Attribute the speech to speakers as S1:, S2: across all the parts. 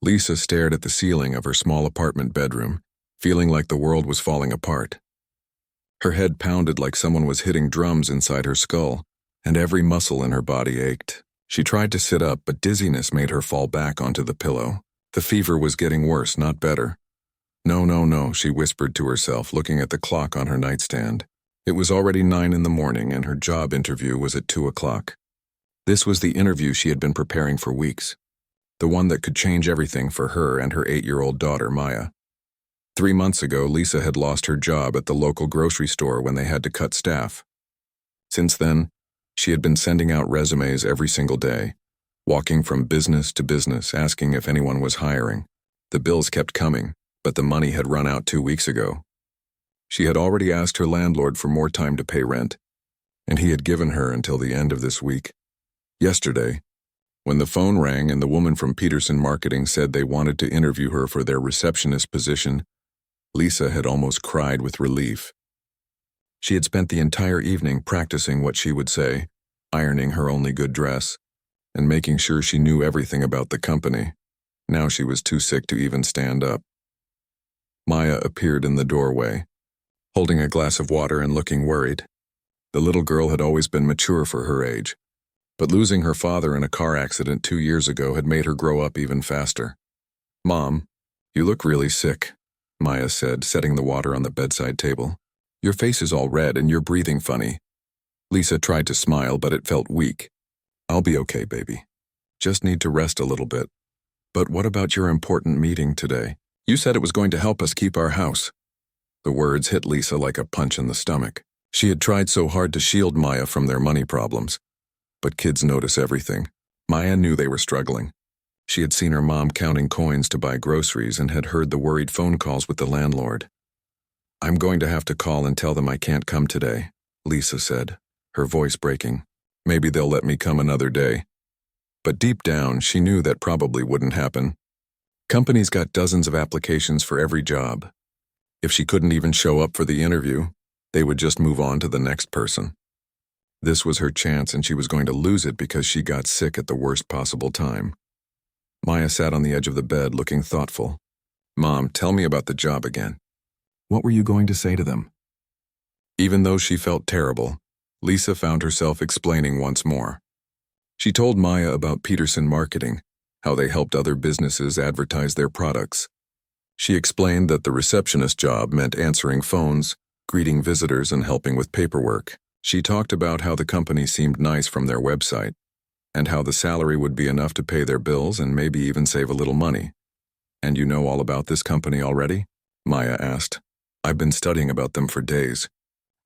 S1: Lisa stared at the ceiling of her small apartment bedroom, feeling like the world was falling apart. Her head pounded like someone was hitting drums inside her skull, and every muscle in her body ached. She tried to sit up, but dizziness made her fall back onto the pillow. The fever was getting worse, not better. No, no, no, she whispered to herself, looking at the clock on her nightstand. It was already 9 in the morning, and her job interview was at 2 o'clock. This was the interview she had been preparing for weeks. The one that could change everything for her and her 8-year-old daughter, Maya. 3 months ago, Lisa had lost her job at the local grocery store when they had to cut staff. Since then, she had been sending out resumes every single day, walking from business to business, asking if anyone was hiring. The bills kept coming, but the money had run out 2 weeks ago. She had already asked her landlord for more time to pay rent, and he had given her until the end of this week. Yesterday, when the phone rang and the woman from Peterson Marketing said they wanted to interview her for their receptionist position, Lisa had almost cried with relief. She had spent the entire evening practicing what she would say, ironing her only good dress, and making sure she knew everything about the company. Now she was too sick to even stand up. Maya appeared in the doorway, holding a glass of water and looking worried. The little girl had always been mature for her age, but losing her father in a car accident 2 years ago had made her grow up even faster. "Mom, you look really sick," Maya said, setting the water on the bedside table. "Your face is all red and you're breathing funny." Lisa tried to smile, but it felt weak. "I'll be okay, baby. Just need to rest a little bit. But what about your important meeting today? You said it was going to help us keep our house." The words hit Lisa like a punch in the stomach. She had tried so hard to shield Maya from their money problems. But kids notice everything. Maya knew they were struggling. She had seen her mom counting coins to buy groceries and had heard the worried phone calls with the landlord. "I'm going to have to call and tell them I can't come today," Lisa said, her voice breaking. "Maybe they'll let me come another day." But deep down, she knew that probably wouldn't happen. Companies got dozens of applications for every job. If she couldn't even show up for the interview, they would just move on to the next person. This was her chance, and she was going to lose it because she got sick at the worst possible time. Maya sat on the edge of the bed, looking thoughtful. "Mom, tell me about the job again. What were you going to say to them?" Even though she felt terrible, Lisa found herself explaining once more. She told Maya about Peterson Marketing, how they helped other businesses advertise their products. She explained that the receptionist job meant answering phones, greeting visitors, and helping with paperwork. She talked about how the company seemed nice from their website, and how the salary would be enough to pay their bills and maybe even save a little money. "And you know all about this company already?" Maya asked. "I've been studying about them for days.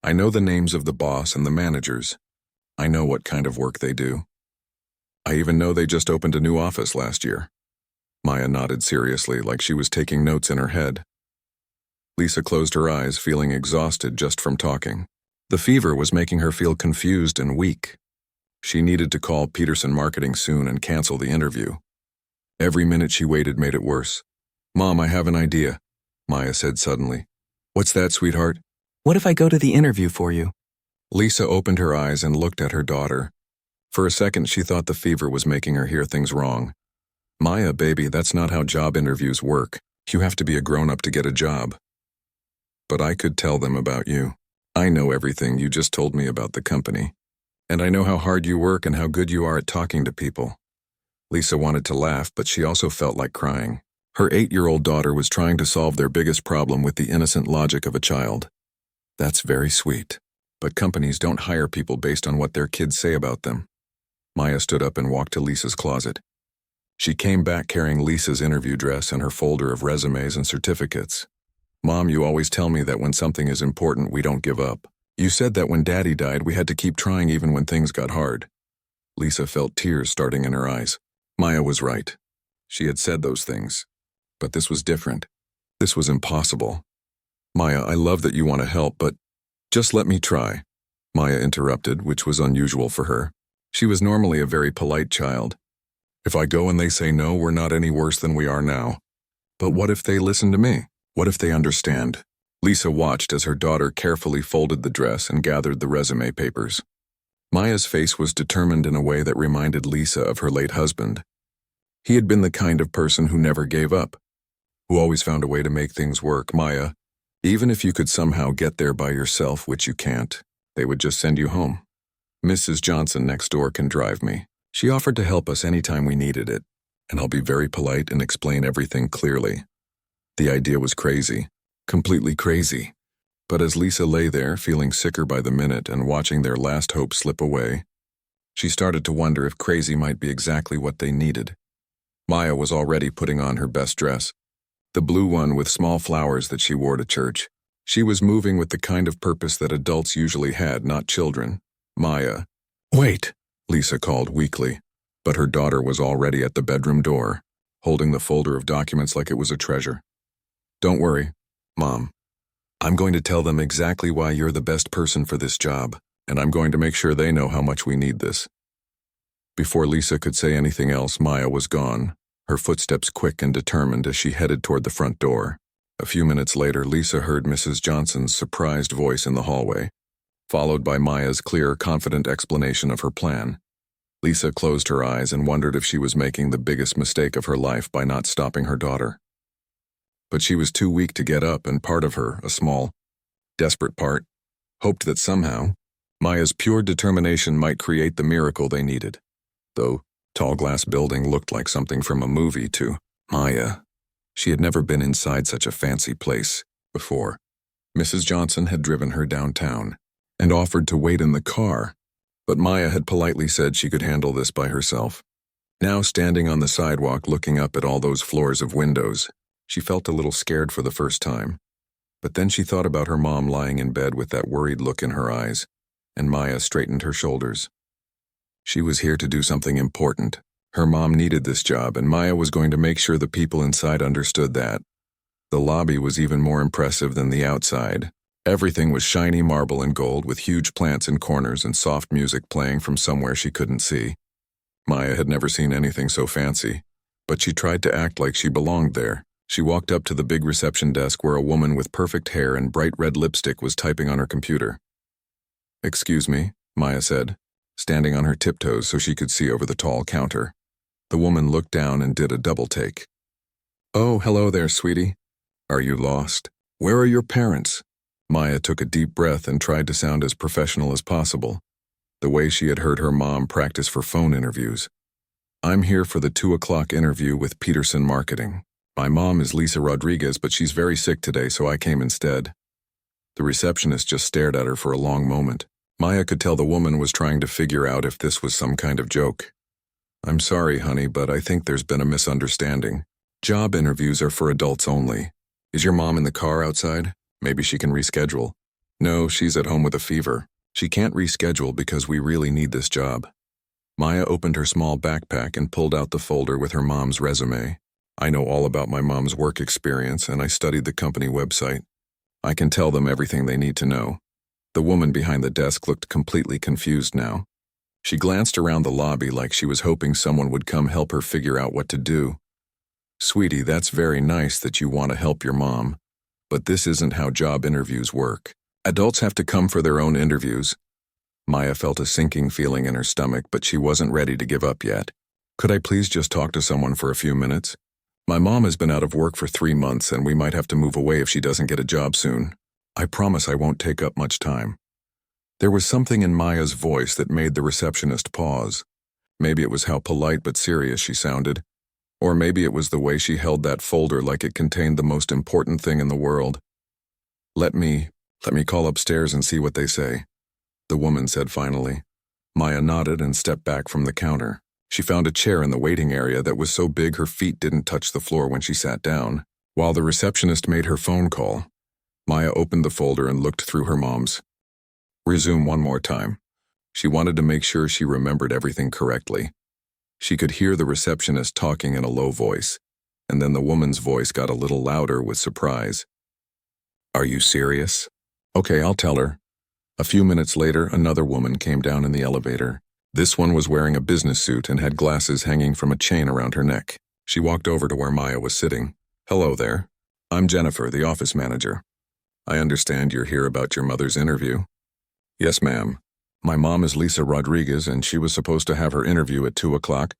S1: I know the names of the boss and the managers. I know what kind of work they do. I even know they just opened a new office last year." Maya nodded seriously, like she was taking notes in her head. Lisa closed her eyes, feeling exhausted just from talking. The fever was making her feel confused and weak. She needed to call Peterson Marketing soon and cancel the interview. Every minute she waited made it worse. "Mom, I have an idea," Maya said suddenly. "What's that, sweetheart?"
S2: "What if I go to the interview for you?"
S1: Lisa opened her eyes and looked at her daughter. For a second, she thought the fever was making her hear things wrong. "Maya, baby, that's not how job interviews work. You have to be a grown-up to get a job." "But I could tell them about you. I know everything you just told me about the company. And I know how hard you work and how good you are at talking to people." Lisa wanted to laugh, but she also felt like crying. Her 8-year-old daughter was trying to solve their biggest problem with the innocent logic of a child. "That's very sweet. But companies don't hire people based on what their kids say about them." Maya stood up and walked to Lisa's closet. She came back carrying Lisa's interview dress and her folder of resumes and certificates. "Mom, you always tell me that when something is important, we don't give up. You said that when Daddy died, we had to keep trying even when things got hard." Lisa felt tears starting in her eyes. Maya was right. She had said those things. But this was different. This was impossible. "Maya, I love that you want to help, but just let me try," Maya interrupted, which was unusual for her. She was normally a very polite child. "If I go and they say no, we're not any worse than we are now. But what if they listen to me? What if they understand?" Lisa watched as her daughter carefully folded the dress and gathered the resume papers. Maya's face was determined in a way that reminded Lisa of her late husband. He had been the kind of person who never gave up, who always found a way to make things work. Maya, even if you could somehow get there by yourself, which you can't, they would just send you home. Mrs. Johnson next door can drive me. She offered to help us anytime we needed it, and I'll be very polite and explain everything clearly. The idea was crazy, completely crazy. But as Lisa lay there, feeling sicker by the minute and watching their last hope slip away, she started to wonder if crazy might be exactly what they needed. Maya was already putting on her best dress, the blue one with small flowers that she wore to church. She was moving with the kind of purpose that adults usually had, not children. Maya. Wait, Lisa called weakly, but her daughter was already at the bedroom door, holding the folder of documents like it was a treasure. Don't worry, Mom. I'm going to tell them exactly why you're the best person for this job, and I'm going to make sure they know how much we need this. Before Lisa could say anything else, Maya was gone, her footsteps quick and determined as she headed toward the front door. A few minutes later, Lisa heard Mrs. Johnson's surprised voice in the hallway, followed by Maya's clear, confident explanation of her plan. Lisa closed her eyes and wondered if she was making the biggest mistake of her life by not stopping her daughter. But she was too weak to get up, and part of her, a small, desperate part, hoped that somehow, Maya's pure determination might create the miracle they needed. Though tall glass building looked like something from a movie to Maya. She had never been inside such a fancy place before. Mrs. Johnson had driven her downtown and offered to wait in the car, but Maya had politely said she could handle this by herself. Now standing on the sidewalk looking up at all those floors of windows, she felt a little scared for the first time. But then she thought about her mom lying in bed with that worried look in her eyes, and Maya straightened her shoulders. She was here to do something important. Her mom needed this job, and Maya was going to make sure the people inside understood that. The lobby was even more impressive than the outside. Everything was shiny marble and gold, with huge plants in corners and soft music playing from somewhere she couldn't see. Maya had never seen anything so fancy, but she tried to act like she belonged there. She walked up to the big reception desk where a woman with perfect hair and bright red lipstick was typing on her computer. "Excuse me," Maya said, standing on her tiptoes so she could see over the tall counter. The woman looked down and did a double take. "Oh, hello there, sweetie. Are you lost? Where are your parents?" Maya took a deep breath and tried to sound as professional as possible, the way she had heard her mom practice for phone interviews. "I'm here for the 2 o'clock interview with Peterson Marketing. My mom is Lisa Rodriguez, but she's very sick today, so I came instead." The receptionist just stared at her for a long moment. Maya could tell the woman was trying to figure out if this was some kind of joke. "I'm sorry, honey, but I think there's been a misunderstanding. Job interviews are for adults only. Is your mom in the car outside? Maybe she can reschedule." "No, she's at home with a fever. She can't reschedule because we really need this job." Maya opened her small backpack and pulled out the folder with her mom's resume. "I know all about my mom's work experience, and I studied the company website. I can tell them everything they need to know." The woman behind the desk looked completely confused now. She glanced around the lobby like she was hoping someone would come help her figure out what to do. "Sweetie, that's very nice that you want to help your mom, but this isn't how job interviews work. Adults have to come for their own interviews." Maya felt a sinking feeling in her stomach, but she wasn't ready to give up yet. "Could I please just talk to someone for a few minutes? My mom has been out of work for 3 months, and we might have to move away if she doesn't get a job soon. I promise I won't take up much time." There was something in Maya's voice that made the receptionist pause. Maybe it was how polite but serious she sounded, or maybe it was the way she held that folder like it contained the most important thing in the world. Let me call upstairs and see what they say," the woman said finally. Maya nodded and stepped back from the counter. She found a chair in the waiting area that was so big her feet didn't touch the floor when she sat down. While the receptionist made her phone call, Maya opened the folder and looked through her mom's. Resume one more time. She wanted to make sure she remembered everything correctly. She could hear the receptionist talking in a low voice, and then the woman's voice got a little louder with surprise. "Are you serious? Okay, I'll tell her." A few minutes later, another woman came down in the elevator. This one was wearing a business suit and had glasses hanging from a chain around her neck. She walked over to where Maya was sitting. "Hello there. I'm Jennifer, the office manager. I understand you're here about your mother's interview." "Yes, ma'am. My mom is Lisa Rodriguez, and she was supposed to have her interview at 2 o'clock,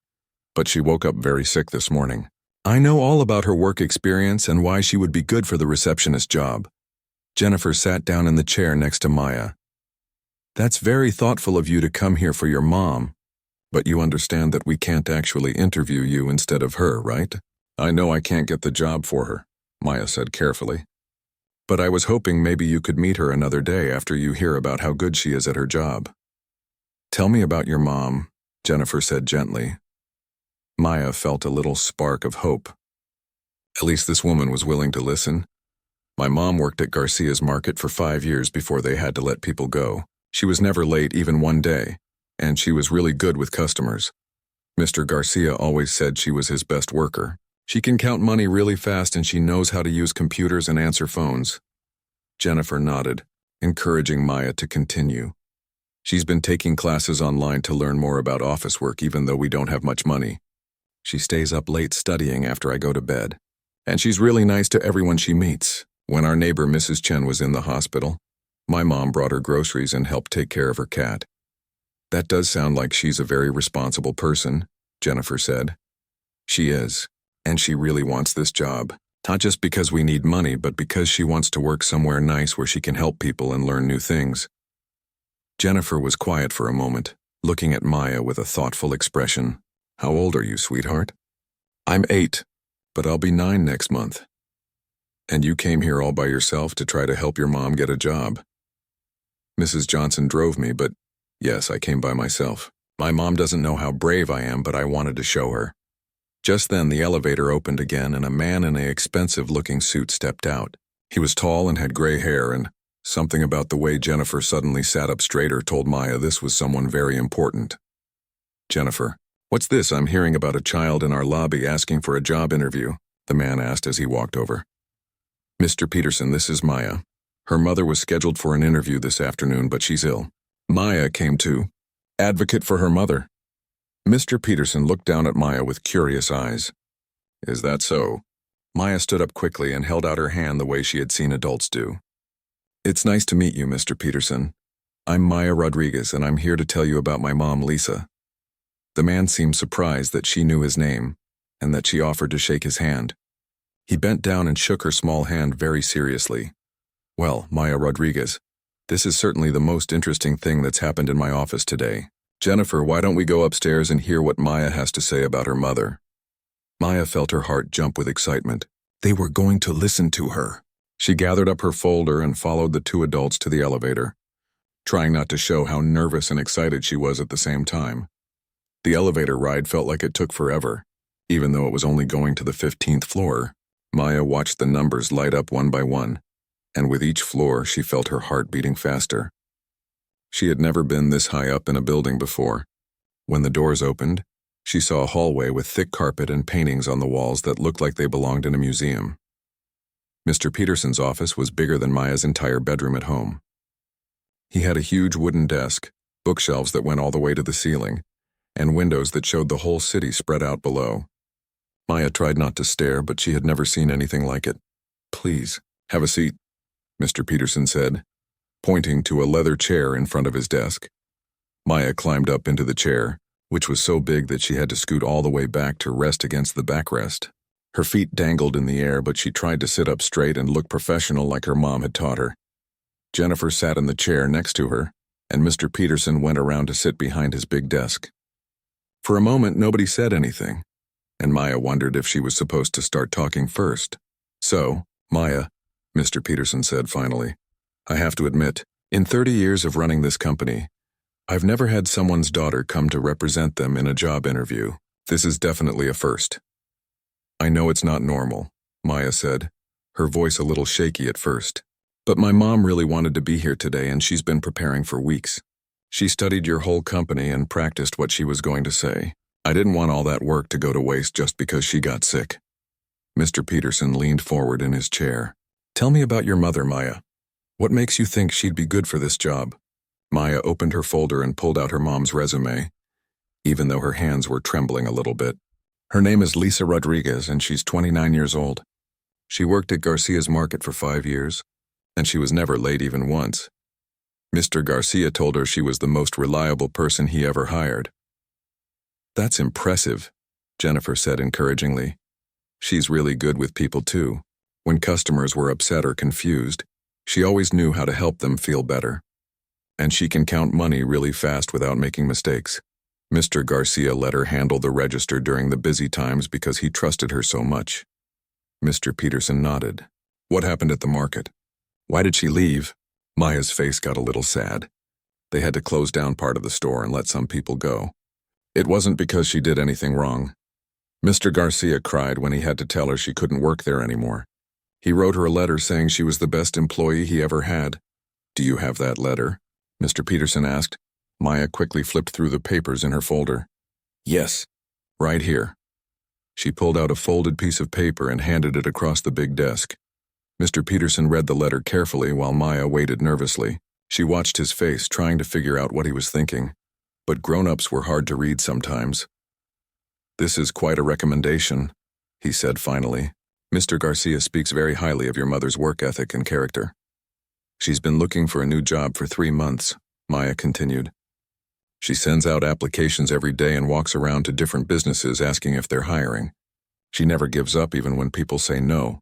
S1: but she woke up very sick this morning. I know all about her work experience and why she would be good for the receptionist job. Jennifer sat down in the chair next to Maya. That's very thoughtful of you to come here for your mom, but you understand that we can't actually interview you instead of her, right? I know I can't get the job for her, Maya said carefully. But I was hoping maybe you could meet her another day after you hear about how good she is at her job. Tell me about your mom, Jennifer said gently. Maya felt a little spark of hope. At least this woman was willing to listen. My mom worked at Garcia's market for 5 years before they had to let people go. She was never late even one day, and she was really good with customers. Mr. Garcia always said she was his best worker. She can count money really fast and she knows how to use computers and answer phones. Jennifer nodded, encouraging Maya to continue. She's been taking classes online to learn more about office work even though we don't have much money. She stays up late studying after I go to bed. And she's really nice to everyone she meets. When our neighbor Mrs. Chen was in the hospital, my mom brought her groceries and helped take care of her cat. That does sound like she's a very responsible person, Jennifer said. She is, and she really wants this job. Not just because we need money, but because she wants to work somewhere nice where she can help people and learn new things. Jennifer was quiet for a moment, looking at Maya with a thoughtful expression. How old are you, sweetheart? I'm 8, but I'll be 9 next month. And you came here all by yourself to try to help your mom get a job. Mrs. Johnson drove me, but yes, I came by myself. My mom doesn't know how brave I am, but I wanted to show her. Just then, the elevator opened again, and a man in an expensive-looking suit stepped out. He was tall and had gray hair, and something about the way Jennifer suddenly sat up straighter told Maya this was someone very important. Jennifer, what's this I'm hearing about a child in our lobby asking for a job interview? The man asked as he walked over. Mr. Peterson, this is Maya. Her mother was scheduled for an interview this afternoon, but she's ill. Maya came to advocate for her mother. Mr. Peterson looked down at Maya with curious eyes. Is that so? Maya stood up quickly and held out her hand the way she had seen adults do. It's nice to meet you, Mr. Peterson. I'm Maya Rodriguez, and I'm here to tell you about my mom, Lisa. The man seemed surprised that she knew his name, and that she offered to shake his hand. He bent down and shook her small hand very seriously. Well, Maya Rodriguez, this is certainly the most interesting thing that's happened in my office today. Jennifer, why don't we go upstairs and hear what Maya has to say about her mother? Maya felt her heart jump with excitement. They were going to listen to her. She gathered up her folder and followed the 2 adults to the elevator, trying not to show how nervous and excited she was at the same time. The elevator ride felt like it took forever, even though it was only going to the 15th floor. Maya watched the numbers light up one by one, and with each floor she felt her heart beating faster. She had never been this high up in a building before. When the doors opened, she saw a hallway with thick carpet and paintings on the walls that looked like they belonged in a museum. Mr. Peterson's office was bigger than Maya's entire bedroom at home. He had a huge wooden desk, bookshelves that went all the way to the ceiling, and windows that showed the whole city spread out below. Maya tried not to stare, but she had never seen anything like it. Please, have a seat, Mr. Peterson said, pointing to a leather chair in front of his desk. Maya climbed up into the chair, which was so big that she had to scoot all the way back to rest against the backrest. Her feet dangled in the air, but she tried to sit up straight and look professional like her mom had taught her. Jennifer sat in the chair next to her, and Mr. Peterson went around to sit behind his big desk. For a moment, nobody said anything, and Maya wondered if she was supposed to start talking first. So, Maya, Mr. Peterson said finally, I have to admit, in 30 years of running this company, I've never had someone's daughter come to represent them in a job interview. This is definitely a first. I know it's not normal, Maya said, her voice a little shaky at first. But my mom really wanted to be here today and she's been preparing for weeks. She studied your whole company and practiced what she was going to say. I didn't want all that work to go to waste just because she got sick. Mr. Peterson leaned forward in his chair. Tell me about your mother, Maya. What makes you think she'd be good for this job? Maya opened her folder and pulled out her mom's resume, even though her hands were trembling a little bit. Her name is Lisa Rodriguez, and she's 29 years old. She worked at Garcia's market for 5 years, and she was never late even once. Mr. Garcia told her she was the most reliable person he ever hired. That's impressive. Jennifer said encouragingly. She's really good with people too. When customers were upset or confused, she always knew how to help them feel better. And she can count money really fast without making mistakes. Mr. Garcia let her handle the register during the busy times because he trusted her so much. Mr. Peterson nodded. What happened at the market? Why did she leave? Maya's face got a little sad. They had to close down part of the store and let some people go. It wasn't because she did anything wrong. Mr. Garcia cried when he had to tell her she couldn't work there anymore. He wrote her a letter saying she was the best employee he ever had. Do you have that letter? Mr. Peterson asked. Maya quickly flipped through the papers in her folder. Yes, right here. She pulled out a folded piece of paper and handed it across the big desk. Mr. Peterson read the letter carefully while Maya waited nervously. She watched his face, trying to figure out what he was thinking. But grown-ups were hard to read sometimes. This is quite a recommendation, he said finally. Mr. Garcia speaks very highly of your mother's work ethic and character. She's been looking for a new job for 3 months, Maya continued. She sends out applications every day and walks around to different businesses asking if they're hiring. She never gives up even when people say no.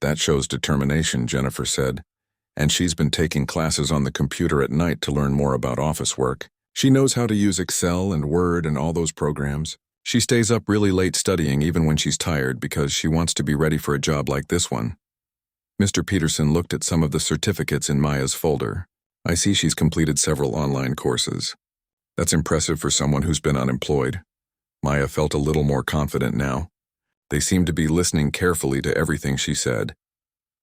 S1: That shows determination, Jennifer said. And she's been taking classes on the computer at night to learn more about office work. She knows how to use Excel and Word and all those programs. She stays up really late studying even when she's tired because she wants to be ready for a job like this one. Mr. Peterson looked at some of the certificates in Maya's folder. I see she's completed several online courses. That's impressive for someone who's been unemployed. Maya felt a little more confident now. They seemed to be listening carefully to everything she said.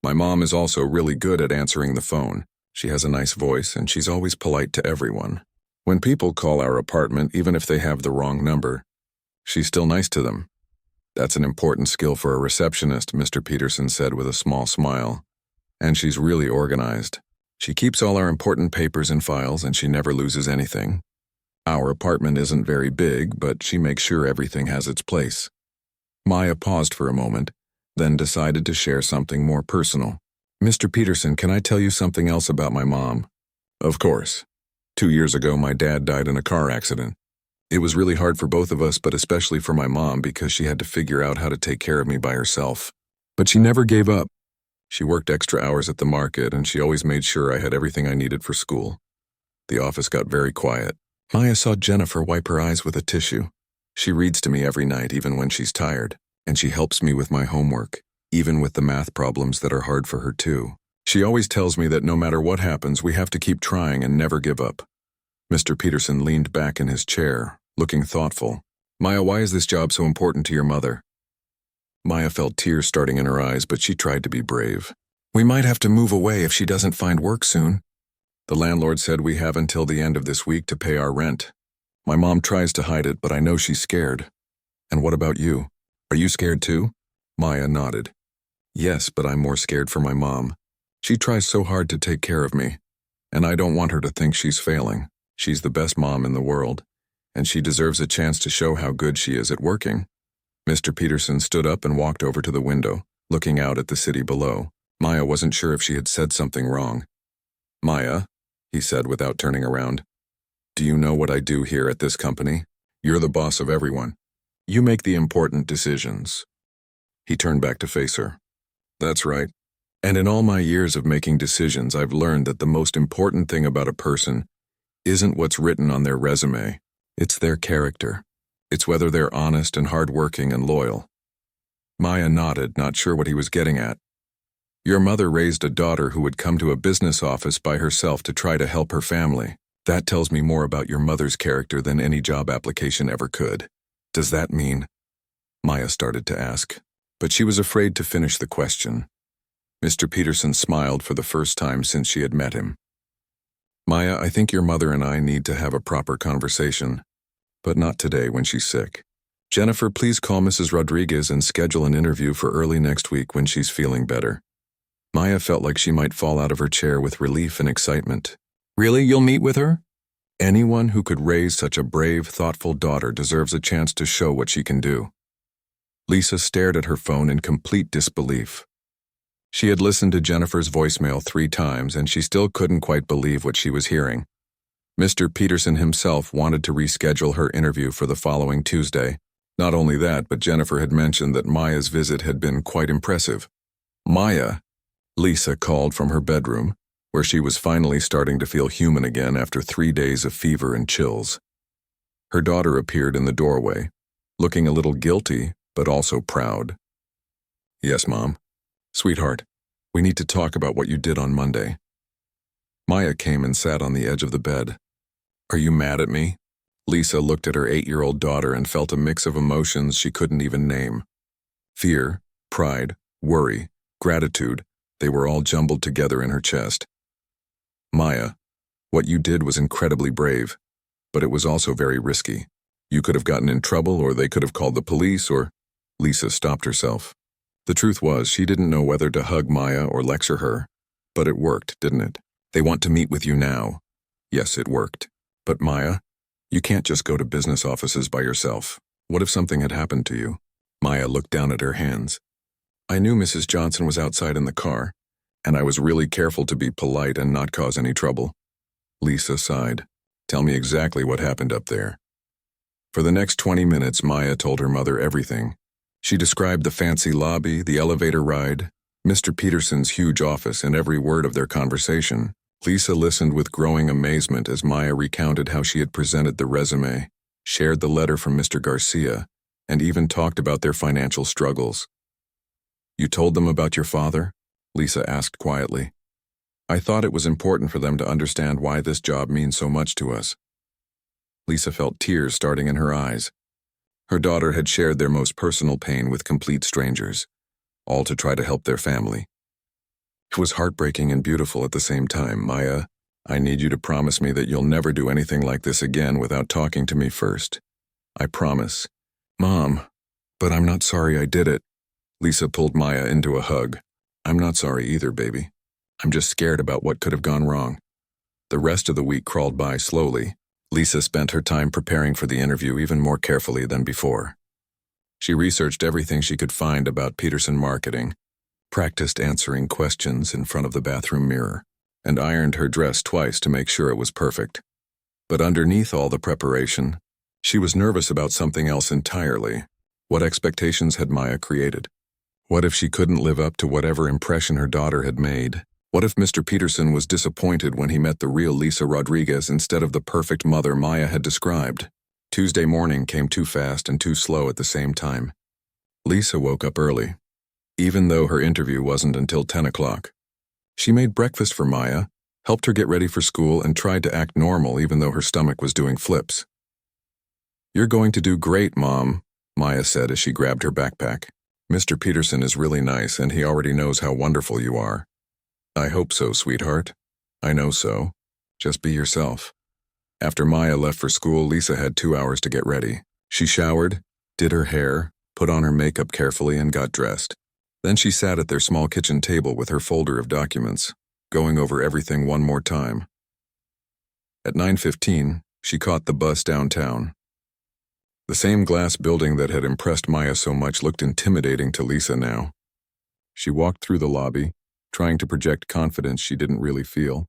S1: My mom is also really good at answering the phone. She has a nice voice and she's always polite to everyone. When people call our apartment, even if they have the wrong number, she's still nice to them. That's an important skill for a receptionist, Mr. Peterson said with a small smile. And she's really organized. She keeps all our important papers and files and she never loses anything. Our apartment isn't very big, but she makes sure everything has its place. Maya paused for a moment, then decided to share something more personal. Mr. Peterson, can I tell you something else about my mom? Of course. 2 years ago, my dad died in a car accident. It was really hard for both of us, but especially for my mom because she had to figure out how to take care of me by herself. But she never gave up. She worked extra hours at the market, and she always made sure I had everything I needed for school. The office got very quiet. Maya saw Jennifer wipe her eyes with a tissue. She reads to me every night, even when she's tired, and she helps me with my homework, even with the math problems that are hard for her too. She always tells me that no matter what happens, we have to keep trying and never give up. Mr. Peterson leaned back in his chair, looking thoughtful. Maya, why is this job so important to your mother? Maya felt tears starting in her eyes, but she tried to be brave. We might have to move away if she doesn't find work soon. The landlord said we have until the end of this week to pay our rent. My mom tries to hide it, but I know she's scared. And what about you? Are you scared too? Maya nodded. Yes, but I'm more scared for my mom. She tries so hard to take care of me, and I don't want her to think she's failing. She's the best mom in the world, and she deserves a chance to show how good she is at working. Mr. Peterson stood up and walked over to the window, looking out at the city below. Maya wasn't sure if she had said something wrong. Maya, he said without turning around, do you know what I do here at this company? You're the boss of everyone. You make the important decisions. He turned back to face her. That's right. And in all my years of making decisions, I've learned that the most important thing about a person isn't what's written on their resume. It's their character. It's whether they're honest and hardworking and loyal. Maya nodded, not sure what he was getting at. Your mother raised a daughter who would come to a business office by herself to try to help her family. That tells me more about your mother's character than any job application ever could. Does that mean? Maya started to ask, but she was afraid to finish the question. Mr. Peterson smiled for the first time since she had met him. Maya, I think your mother and I need to have a proper conversation, but not today when she's sick. Jennifer, please call Mrs. Rodriguez and schedule an interview for early next week when she's feeling better. Maya felt like she might fall out of her chair with relief and excitement. Really, you'll meet with her? Anyone who could raise such a brave, thoughtful daughter deserves a chance to show what she can do. Lisa stared at her phone in complete disbelief. She had listened to Jennifer's voicemail 3 times, and she still couldn't quite believe what she was hearing. Mr. Peterson himself wanted to reschedule her interview for the following Tuesday, Not only that, but Jennifer had mentioned that Maya's visit had been quite impressive. Maya, Lisa called from her bedroom, where she was finally starting to feel human again after 3 days of fever and chills. Her daughter appeared in the doorway, looking a little guilty, but also proud. "Yes, Mom. Sweetheart, we need to talk about what you did on Monday." Maya came and sat on the edge of the bed. "Are you mad at me?" Lisa looked at her 8-year-old daughter and felt a mix of emotions she couldn't even name. Fear, pride, worry, gratitude, they were all jumbled together in her chest. "Maya, what you did was incredibly brave, but it was also very risky. You could have gotten in trouble, or they could have called the police, or—" Lisa stopped herself. The truth was, she didn't know whether to hug Maya or lecture her, but it worked, didn't it? "They want to meet with you now." Yes, it worked. But Maya, you can't just go to business offices by yourself. What if something had happened to you? Maya looked down at her hands. "I knew Mrs. Johnson was outside in the car, and I was really careful to be polite and not cause any trouble." Lisa sighed. "Tell me exactly what happened up there." For the next 20 minutes, Maya told her mother everything. She described the fancy lobby, the elevator ride, Mr. Peterson's huge office, and every word of their conversation. Lisa listened with growing amazement as Maya recounted how she had presented the resume, shared the letter from Mr. Garcia, and even talked about their financial struggles. "You told them about your father?" Lisa asked quietly. "I thought it was important for them to understand why this job means so much to us." Lisa felt tears starting in her eyes. Her daughter had shared their most personal pain with complete strangers, all to try to help their family. It was heartbreaking and beautiful at the same time. "Maya, I need you to promise me that you'll never do anything like this again without talking to me first. I promise." "Mom, but I'm not sorry I did it." Lisa pulled Maya into a hug. "I'm not sorry either, baby. I'm just scared about what could have gone wrong." The rest of the week crawled by slowly. Lisa spent her time preparing for the interview even more carefully than before. She researched everything she could find about Peterson marketing, practiced answering questions in front of the bathroom mirror, and ironed her dress twice to make sure it was perfect. But underneath all the preparation, she was nervous about something else entirely. What expectations had Maya created? What if she couldn't live up to whatever impression her daughter had made? What if Mr. Peterson was disappointed when he met the real Lisa Rodriguez instead of the perfect mother Maya had described? Tuesday morning came too fast and too slow at the same time. Lisa woke up early, even though her interview wasn't until 10 o'clock. She made breakfast for Maya, helped her get ready for school, and tried to act normal even though her stomach was doing flips. "You're going to do great, Mom," Maya said as she grabbed her backpack. "Mr. Peterson is really nice, and he already knows how wonderful you are." "I hope so, sweetheart. I know so. Just be yourself." After Maya left for school, Lisa had 2 hours to get ready. She showered, did her hair, put on her makeup carefully, and got dressed. Then she sat at their small kitchen table with her folder of documents, going over everything one more time. At 9:15, she caught the bus downtown. The same glass building that had impressed Maya so much looked intimidating to Lisa now. She walked through the lobby, trying to project confidence she didn't really feel.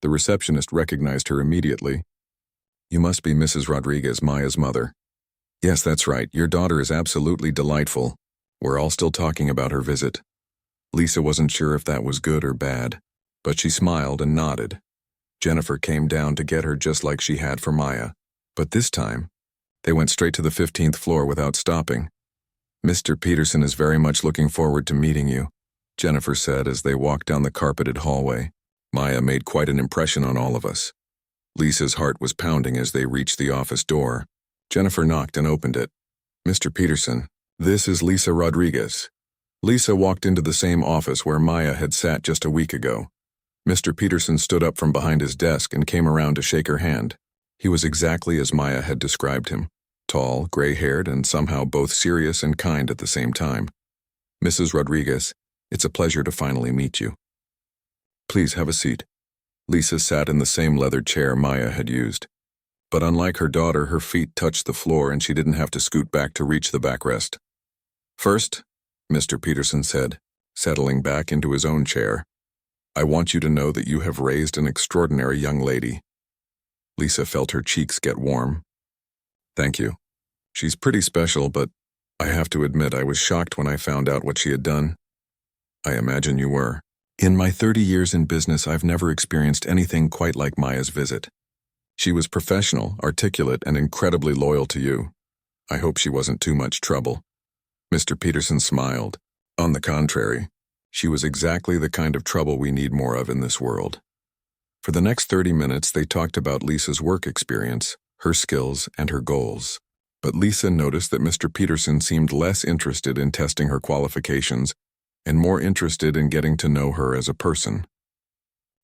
S1: The receptionist recognized her immediately. "You must be Mrs. Rodriguez, Maya's mother." "Yes, that's right. Your daughter is absolutely delightful. We're all still talking about her visit." Lisa wasn't sure if that was good or bad, but she smiled and nodded. Jennifer came down to get her just like she had for Maya. But this time, they went straight to the 15th floor without stopping. "Mr. Peterson is very much looking forward to meeting you," Jennifer said as they walked down the carpeted hallway. Maya made quite an impression on all of us. Lisa's heart was pounding as they reached the office door. Jennifer knocked and opened it. "Mr. Peterson, this is Lisa Rodriguez." Lisa walked into the same office where Maya had sat just a week ago. Mr. Peterson stood up from behind his desk and came around to shake her hand. He was exactly as Maya had described him, tall, gray-haired, and somehow both serious and kind at the same time. "Mrs. Rodriguez, it's a pleasure to finally meet you." "Please have a seat." Lisa sat in the same leather chair Maya had used. But unlike her daughter, her feet touched the floor and she didn't have to scoot back to reach the backrest. "First," Mr. Peterson said, settling back into his own chair, "I want you to know that you have raised an extraordinary young lady." Lisa felt her cheeks get warm. "Thank you." She's pretty special, but I have to admit I was shocked when I found out what she had done. I imagine you were. In my 30 years in business, I've never experienced anything quite like Maya's visit. She was professional, articulate, and incredibly loyal to you. I hope she wasn't too much trouble. Mr. Peterson smiled. On the contrary, she was exactly the kind of trouble we need more of in this world. For the next 30 minutes, they talked about Lisa's work experience, her skills, and her goals. But Lisa noticed that Mr. Peterson seemed less interested in testing her qualifications and more interested in getting to know her as a person.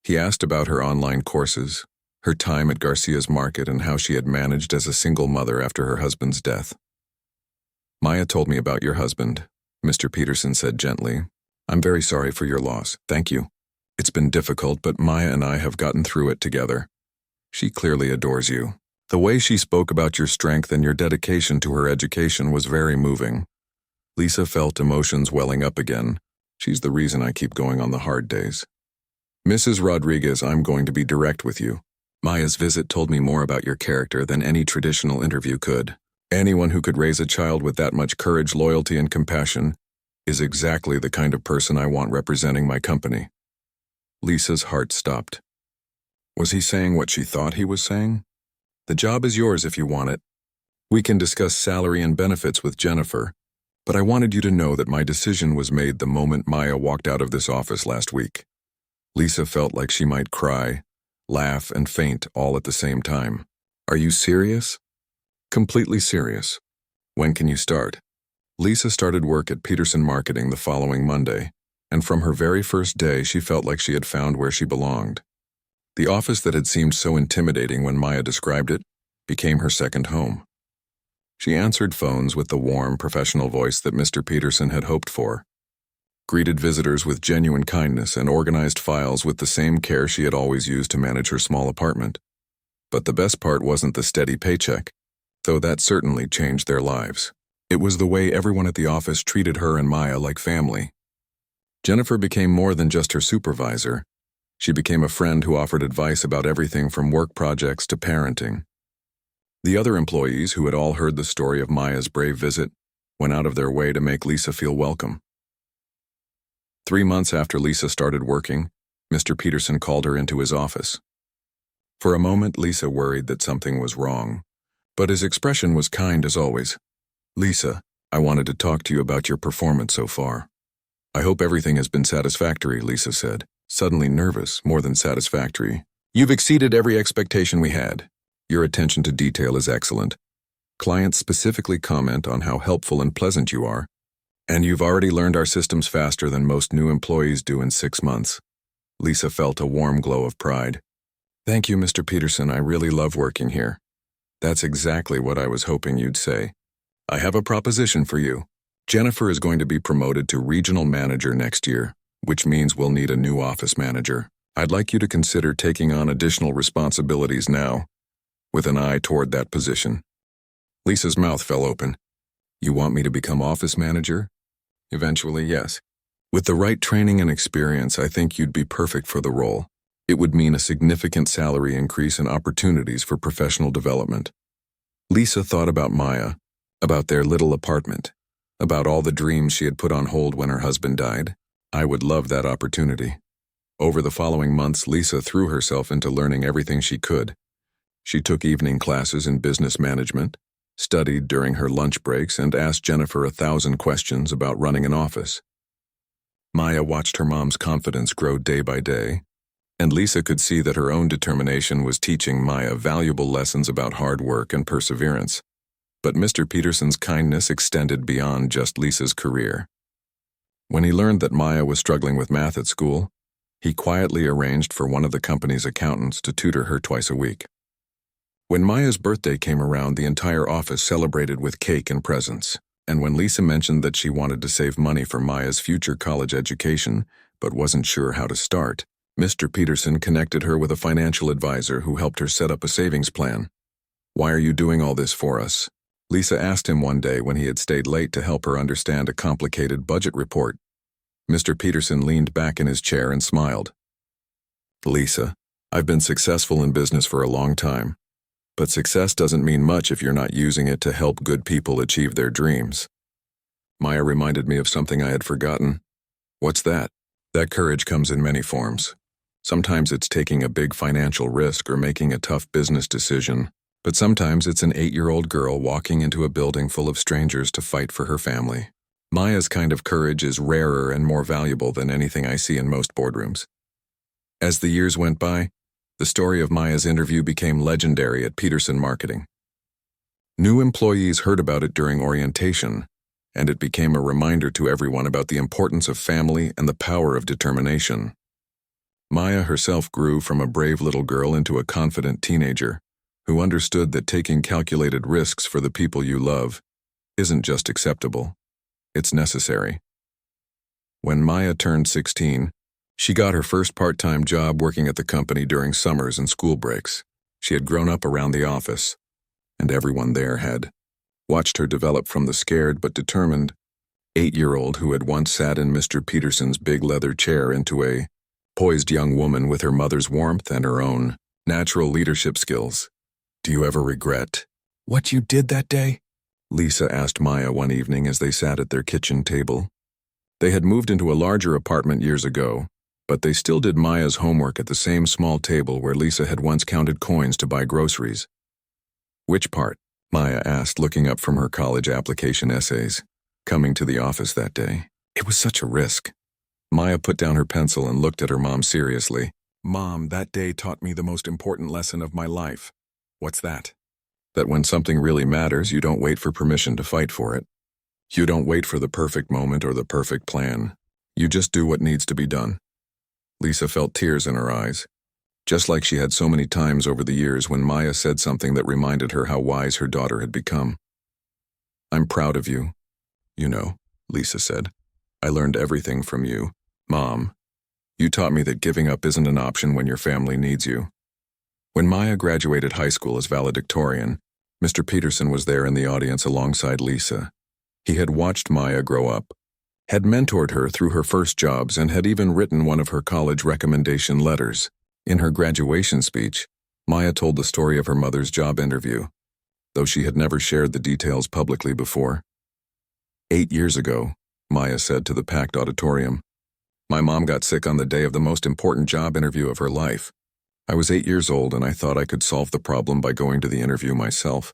S1: He asked about her online courses, her time at Garcia's Market, and how she had managed as a single mother after her husband's death. Maya told me about your husband, Mr. Peterson said gently. I'm very sorry for your loss. Thank you. It's been difficult, but Maya and I have gotten through it together. She clearly adores you. The way she spoke about your strength and your dedication to her education was very moving. Lisa felt emotions welling up again. She's the reason I keep going on the hard days. Mrs. Rodriguez, I'm going to be direct with you. Maya's visit told me more about your character than any traditional interview could. Anyone who could raise a child with that much courage, loyalty, and compassion is exactly the kind of person I want representing my company. Lisa's heart stopped. Was he saying what she thought he was saying? The job is yours if you want it. We can discuss salary and benefits with Jennifer, but I wanted you to know that my decision was made the moment Maya walked out of this office last week. Lisa felt like she might cry, laugh, and faint all at the same time. Are you serious? Completely serious. When can you start? Lisa started work at Peterson Marketing the following Monday, and from her very first day she felt like she had found where she belonged. The office that had seemed so intimidating when Maya described it became her second home. She answered phones with the warm, professional voice that Mr. Peterson had hoped for, greeted visitors with genuine kindness, and organized files with the same care she had always used to manage her small apartment. But the best part wasn't the steady paycheck, though that certainly changed their lives. It was the way everyone at the office treated her and Maya like family. Jennifer became more than just her supervisor. She became a friend who offered advice about everything from work projects to parenting. The other employees, who had all heard the story of Maya's brave visit, went out of their way to make Lisa feel welcome. 3 months after Lisa started working, Mr. Peterson called her into his office. For a moment, Lisa worried that something was wrong, but his expression was kind as always. Lisa, I wanted to talk to you about your performance so far. I hope everything has been satisfactory, Lisa said, suddenly nervous, more than satisfactory. You've exceeded every expectation we had. Your attention to detail is excellent. Clients specifically comment on how helpful and pleasant you are, and you've already learned our systems faster than most new employees do in 6 months. Lisa felt a warm glow of pride. Thank you, Mr. Peterson. I really love working here. That's exactly what I was hoping you'd say. I have a proposition for you. Jennifer is going to be promoted to regional manager next year, which means we'll need a new office manager. I'd like you to consider taking on additional responsibilities now, with an eye toward that position. Lisa's mouth fell open. You want me to become office manager? Eventually, yes. With the right training and experience, I think you'd be perfect for the role. It would mean a significant salary increase and opportunities for professional development. Lisa thought about Maya, about their little apartment, about all the dreams she had put on hold when her husband died. I would love that opportunity. Over the following months, Lisa threw herself into learning everything she could. She took evening classes in business management, studied during her lunch breaks, and asked Jennifer 1,000 questions about running an office. Maya watched her mom's confidence grow day by day, and Lisa could see that her own determination was teaching Maya valuable lessons about hard work and perseverance. But Mr. Peterson's kindness extended beyond just Lisa's career. When he learned that Maya was struggling with math at school, he quietly arranged for one of the company's accountants to tutor her twice a week. When Maya's birthday came around, the entire office celebrated with cake and presents, and when Lisa mentioned that she wanted to save money for Maya's future college education, but wasn't sure how to start, Mr. Peterson connected her with a financial advisor who helped her set up a savings plan. Why are you doing all this for us? Lisa asked him one day when he had stayed late to help her understand a complicated budget report. Mr. Peterson leaned back in his chair and smiled. Lisa, I've been successful in business for a long time. But success doesn't mean much if you're not using it to help good people achieve their dreams. Maya reminded me of something I had forgotten. What's that? That courage comes in many forms. Sometimes it's taking a big financial risk or making a tough business decision, but sometimes it's an 8-year-old girl walking into a building full of strangers to fight for her family. Maya's kind of courage is rarer and more valuable than anything I see in most boardrooms. As the years went by, the story of Maya's interview became legendary at Peterson Marketing. New employees heard about it during orientation, and it became a reminder to everyone about the importance of family and the power of determination. Maya herself grew from a brave little girl into a confident teenager who understood that taking calculated risks for the people you love isn't just acceptable, it's necessary. When Maya turned 16, she got her first part-time job working at the company during summers and school breaks. She had grown up around the office, and everyone there had watched her develop from the scared but determined 8-year-old who had once sat in Mr. Peterson's big leather chair into a poised young woman with her mother's warmth and her own natural leadership skills. "Do you ever regret what you did that day?" Lisa asked Maya one evening as they sat at their kitchen table. They had moved into a larger apartment years ago, but they still did Maya's homework at the same small table where Lisa had once counted coins to buy groceries. "Which part?" Maya asked, looking up from her college application essays. "Coming to the office that day. It was such a risk." Maya put down her pencil and looked at her mom seriously. "Mom, that day taught me the most important lesson of my life." "What's that?" "That when something really matters, you don't wait for permission to fight for it. You don't wait for the perfect moment or the perfect plan. You just do what needs to be done." Lisa felt tears in her eyes, just like she had so many times over the years when Maya said something that reminded her how wise her daughter had become. "I'm proud of you. You know," Lisa said. "I learned everything from you, Mom. You taught me that giving up isn't an option when your family needs you." When Maya graduated high school as valedictorian, Mr. Peterson was there in the audience alongside Lisa. He had watched Maya grow up, had mentored her through her first jobs, and had even written one of her college recommendation letters. In her graduation speech, Maya told the story of her mother's job interview, though she had never shared the details publicly before. 8 years ago, Maya said to the packed auditorium, "My mom got sick on the day of the most important job interview of her life. I was 8 years old and I thought I could solve the problem by going to the interview myself."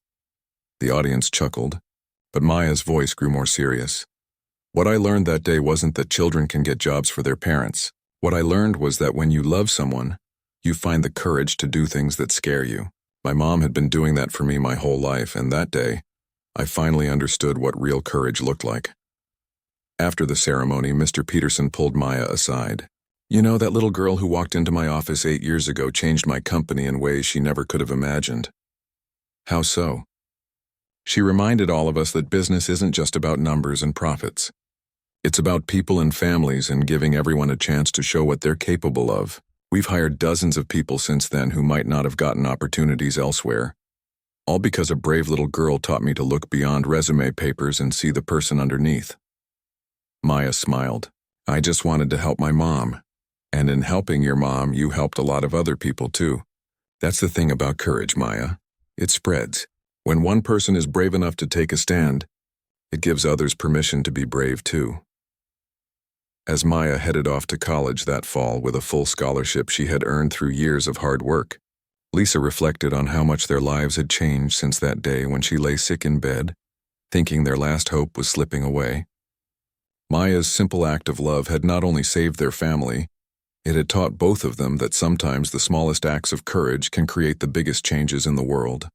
S1: The audience chuckled, but Maya's voice grew more serious. "What I learned that day wasn't that children can get jobs for their parents. What I learned was that when you love someone, you find the courage to do things that scare you. My mom had been doing that for me my whole life, and that day, I finally understood what real courage looked like." After the ceremony, Mr. Peterson pulled Maya aside. "You know, that little girl who walked into my office 8 years ago changed my company in ways she never could have imagined." "How so?" "She reminded all of us that business isn't just about numbers and profits. It's about people and families and giving everyone a chance to show what they're capable of. We've hired dozens of people since then who might not have gotten opportunities elsewhere, all because a brave little girl taught me to look beyond resume papers and see the person underneath." Maya smiled. "I just wanted to help my mom. And in helping your mom, you helped a lot of other people too. That's the thing about courage, Maya. It spreads. When one person is brave enough to take a stand, it gives others permission to be brave too." As Maya headed off to college that fall with a full scholarship she had earned through years of hard work, Lisa reflected on how much their lives had changed since that day when she lay sick in bed, thinking their last hope was slipping away. Maya's simple act of love had not only saved their family, it had taught both of them that sometimes the smallest acts of courage can create the biggest changes in the world.